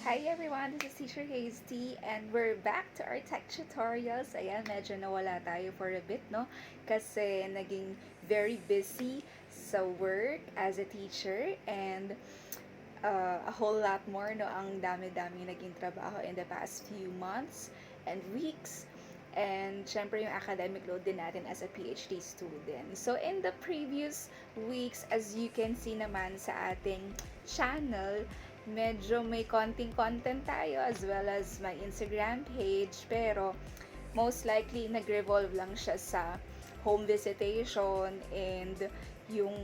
Hi everyone, this is Teacher Hazetee and we're back to our tech tutorials. Ayan, medyo nawala tayo for a bit, no? Kasi naging very busy sa work as a teacher and a whole lot more, no? Ang dami-dami naging trabaho in the past few months and weeks. And syempre yung academic load din natin as a PhD student. So in the previous weeks, as you can see naman sa ating channel, medyo may konting content tayo as well as my Instagram page, pero most likely nag-revolve lang siya sa home visitation and yung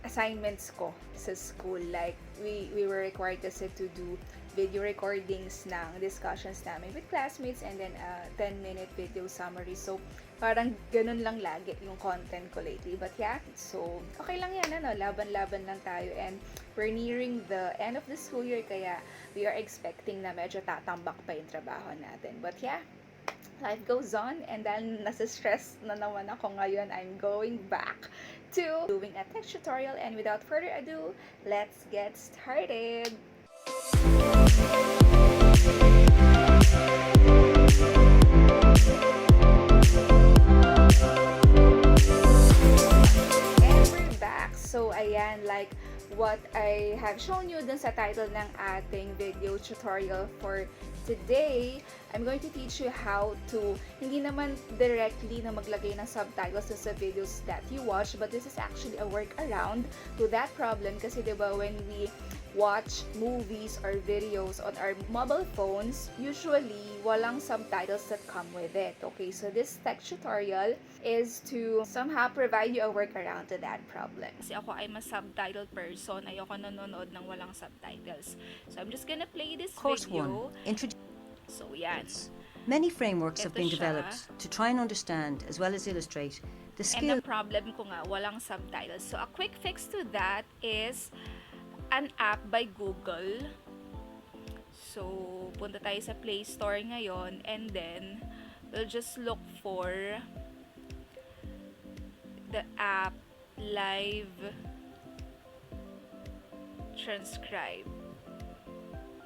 assignments ko sa school. Like, we were required kasi to do video recordings ng discussions namin with classmates and then a 10-minute video summary. So, parang ganun lang lagi yung content ko lately. But yeah, so, okay lang yan, ano? Laban-laban lang tayo. And we're nearing the end of the school year, kaya we are expecting na medyo tatambak pa yung trabaho natin. But yeah, life goes on, and then nasa-stress na naman ako ngayon. I'm going back to doing a tech tutorial, and without further ado, let's get started! And we're back! So, ayan, like what I have shown you dun sa title ng ating video tutorial for today, I'm going to teach you how to, hindi naman directly na maglagay ng subtitles sa videos that you watch, but this is actually a workaround to that problem kasi diba when we watch movies or videos on our mobile phones, usually walang subtitles that come with it. Okay, so this tech tutorial is to somehow provide you a workaround to that problem. Kasi ako ay mas subtitle person, ayoko nanonood ng walang subtitles. So I'm just gonna play this Course video. 1. So yan. Many frameworks have Ito been siya. developed to try and understand as well as illustrate the And skill. ang problem ko nga, walang subtitles. So, a quick fix to that is an app by Google. So, punta tayo sa Play Store ngayon and then we'll just look for the app Live Transcribe.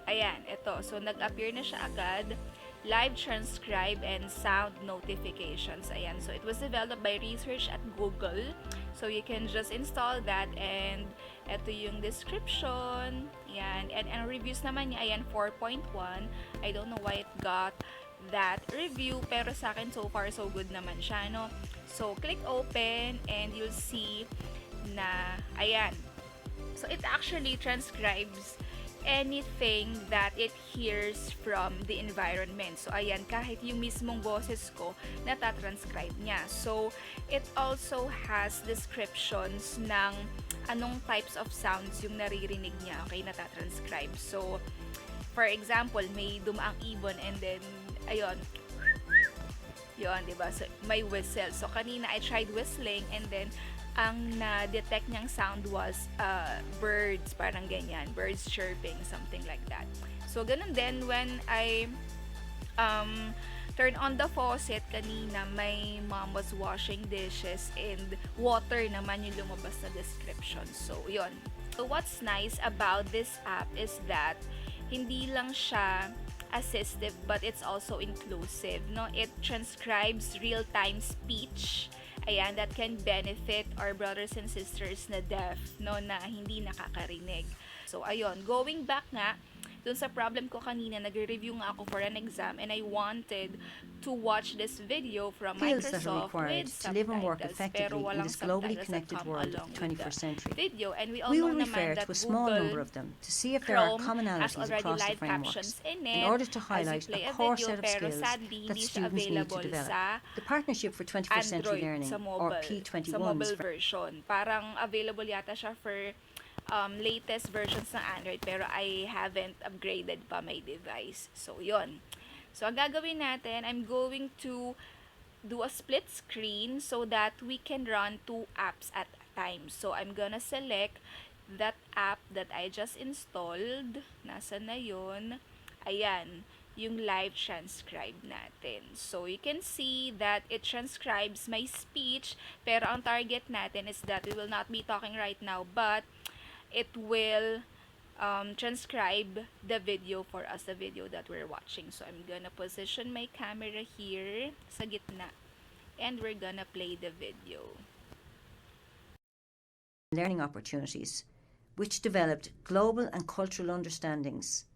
Ayan, ito. So, nag-appear na siya agad. Live Transcribe and Sound Notifications. Ayan. So, it was developed by research at Google. So, you can just install that and ito yung description. Ayan. And ang reviews naman niya, ayan, 4.1. I don't know why it got that review, pero sa akin, so far, so good naman siya, no? So, click open and you'll see na, ayan. So, it actually transcribes anything that it hears from the environment. So, ayan, kahit yung mismong boses ko, natatranscribe niya. So, it also has descriptions ng anong types of sounds yung naririnig niya, okay, natatranscribe. So, for example, may dumaang ibon and then, ayun, yun, diba? So, may whistle. So, kanina I tried whistling and then, ang na-detect niyang sound was birds, parang ganyan, birds chirping, something like that. So, ganun din when I turn on the faucet kanina, my mom was washing dishes and water naman yung lumabas na description. So, yun. So, what's nice about this app is that hindi lang siya assistive but it's also inclusive, no? It transcribes real-time speech. Ayan, that can benefit our brothers and sisters na deaf, no, na hindi nakakarinig. So, ayun, going back nga, dun sa problem ko kanina, nag-review nga ako for an exam and I wanted to watch this video from Skills that are Microsoft required with to live and work subtitles, pero effectively in walang this globally subtitles that connected come world of along the with 21st century. video. And we all We know will naman refer that to a small Google number of them to see if there are Chrome has commonalities already across the live frameworks captions in in it order to as highlight you play a a core video, set of pero skills sadly that hindi siya students need to available develop. sa The Partnership for 21st Century Android Learning, sa or mobile, P21, sa mobile version. Parang available yata siya for latest versions ng Android, pero I haven't upgraded pa my device. So, yon. So, ang gagawin natin, I'm going to do a split screen so that we can run 2 apps at a time. So, I'm gonna select that app that I just installed. Nasaan na yun? Ayan, yung live transcribe natin. So, you can see that it transcribes my speech, pero ang target natin is that we will not be talking right now, but it will transcribe the video for us, the video that we're watching. So I'm gonna position my camera here sa gitna, and we're gonna play the video. Learning opportunities, which developed global and cultural understandings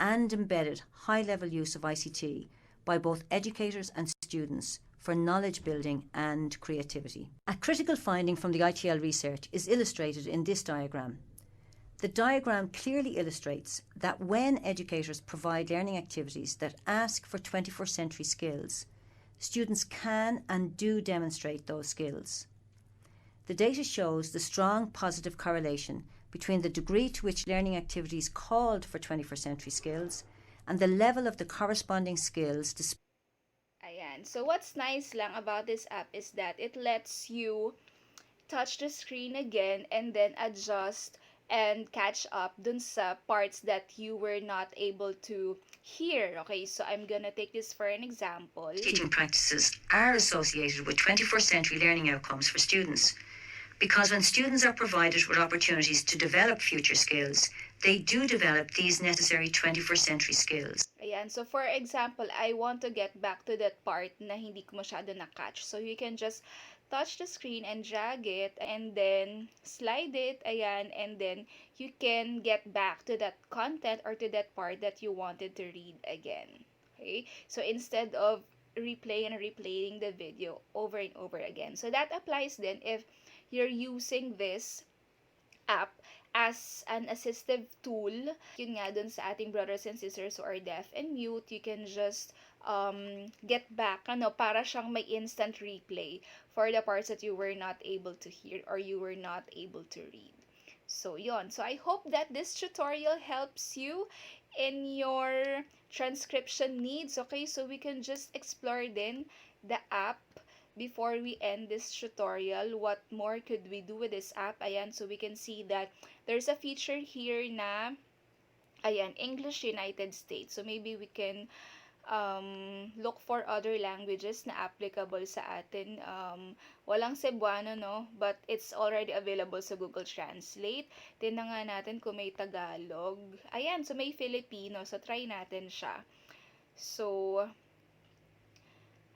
and embedded high-level use of ICT by both educators and students for knowledge building and creativity. A critical finding from the ITL research is illustrated in this diagram. The diagram clearly illustrates that when educators provide learning activities that ask for 21st century skills, students can and do demonstrate those skills. The data shows the strong positive correlation between the degree to which learning activities called for 21st century skills and the level of the corresponding skills displayed. Ayan. So what's nice lang about this app is that it lets you touch the screen again and then adjust and catch up dun sa parts that you were not able to hear. Okay, so I'm gonna take this for an example. Teaching practices are associated with 21st century learning outcomes for students, because when students are provided with opportunities to develop future skills, they do develop these necessary 21st century skills. Ayan, so for example, I want to get back to that part na hindi ko masyado na-catch. So you can just touch the screen and drag it and then slide it, ayan, and then you can get back to that content or to that part that you wanted to read again. Okay? So instead of replaying and replaying the video over and over again. So that applies then if you're using this app as an assistive tool. Yun nga dun sa ating brothers and sisters who are deaf and mute, you can just get back, para siyang may instant replay for the parts that you were not able to hear or you were not able to read. So, yon. So, I hope that this tutorial helps you in your transcription needs. Okay, so we can just explore then the app before we end this tutorial. What more could we do with this app? Ayan, so we can see that there's a feature here na, ayan, English United States. So maybe we can look for other languages na applicable sa atin. Walang Cebuano, no? But it's already available sa Google Translate. Tingnan nga natin kung may Tagalog. Ayan, so may Filipino. So try natin siya. So,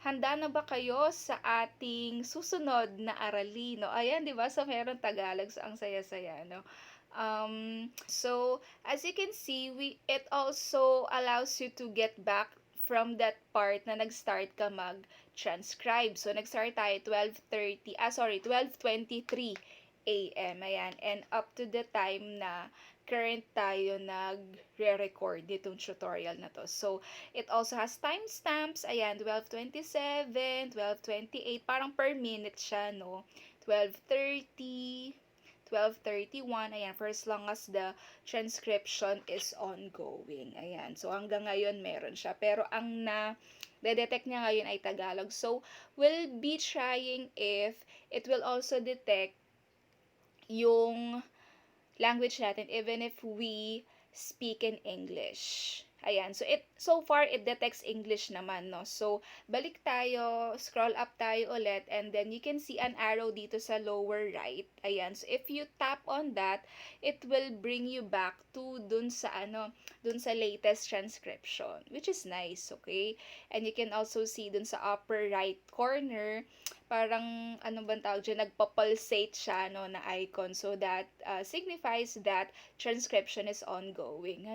handa na ba kayo sa ating susunod na aralin, no? Ayan, di ba? So, meron Tagalog. So, ang saya-saya, no? So, as you can see, it also allows you to get back from that part na nag-start ka mag-transcribe. So, nag-start tayo 12:23 a.m. Ayan. And up to the time na current tayo nagre-record nitong tutorial na to. So, it also has timestamps. Ayan, 12:27, 12:28. Parang per minute siya, no? 12:30, 12:31. Ayan, for as long as the transcription is ongoing. Ayan, so hanggang ngayon meron siya. Pero ang na-detect niya ngayon ay Tagalog. So, we'll be trying if it will also detect yung language natin even if we speak in English. Ayan. So far it detects English naman, no. So balik tayo, scroll up tayo ulit, and then you can see an arrow dito sa lower right. Ayan. So if you tap on that, it will bring you back to dun sa latest transcription, which is nice, okay? And you can also see dun sa upper right corner, parang bang tawag dyan, nagpa-pulsate siya, no, na icon. So that signifies that transcription is ongoing,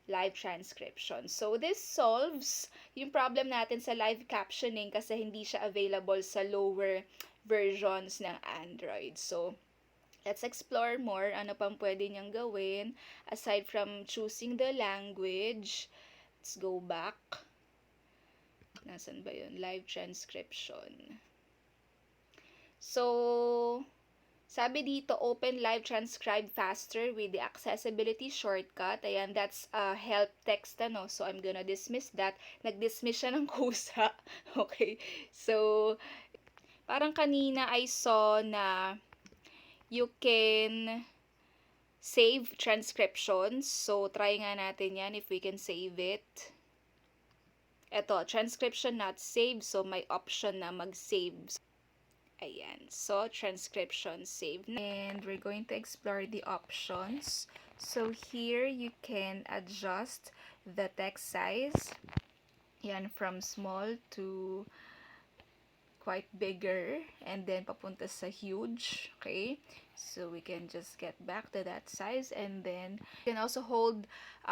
live transcription. So this solves yung problem natin sa live captioning kasi hindi siya available sa lower versions ng Android. So let's explore more. Ano pang pwede niyang gawin aside from choosing the language. Let's go back. Nasaan ba yun? Live transcription. So, sabi dito, open live transcribe faster with the accessibility shortcut. Ayan, that's help text, So, I'm gonna dismiss that. Nag-dismiss siya ng kusa. Okay. So, parang kanina I saw na you can save transcriptions. So, try nga natin yan if we can save it. Eto, transcription not saved. So, may option na mag-save. Ayan. So, transcription saved. And we're going to explore the options. So here you can adjust the text size. Yan, from small to quite bigger, and then papunta sa huge. Okay, so we can just get back to that size, and then you can also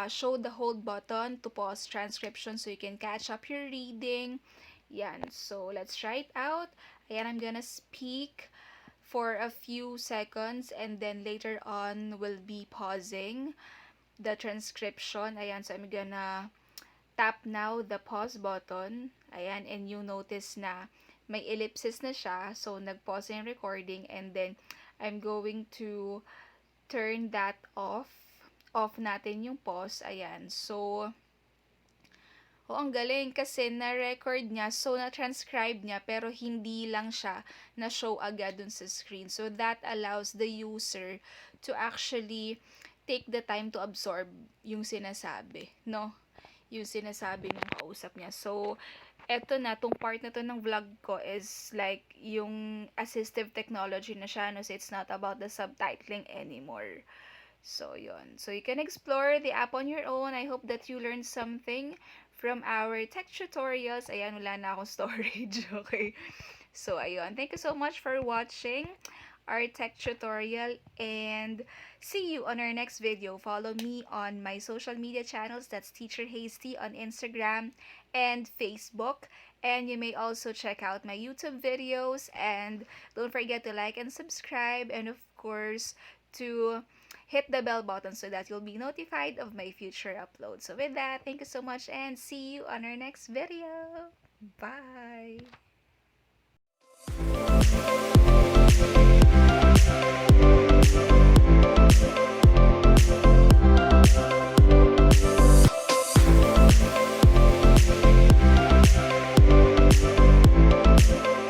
show the hold button to pause transcription so you can catch up your reading. Yan, so let's try it out. Ayan, I'm gonna speak for a few seconds, and then later on we'll be pausing the transcription. Ayan, so I'm gonna tap now the pause button. Ayan, and you notice na may ellipsis na siya. So, nag-pause yung recording, and then I'm going to turn that off. Off natin yung pause. Ayan. So, ang galing kasi na-record niya, so na-transcribe niya, pero hindi lang siya na-show agad dun sa screen. So, that allows the user to actually take the time to absorb yung sinasabi, no? Yung sinasabi ng kausap niya. So, eto na, tong part na to ng vlog ko is like yung assistive technology na siya, no? So, it's not about the subtitling anymore. So, yun. So, you can explore the app on your own. I hope that you learned something from our tech tutorials. Ayan, wala na akong storage. Okay. So, ayun. Thank you so much for watching our tech tutorial, and see you on our next video. Follow me on my social media channels. That's Teacher Hazetee on Instagram and Facebook. And you may also check out my YouTube videos, and don't forget to like and subscribe, and of course to hit the bell button so that you'll be notified of my future uploads. So with that, thank you so much, and see you on our next video. Bye!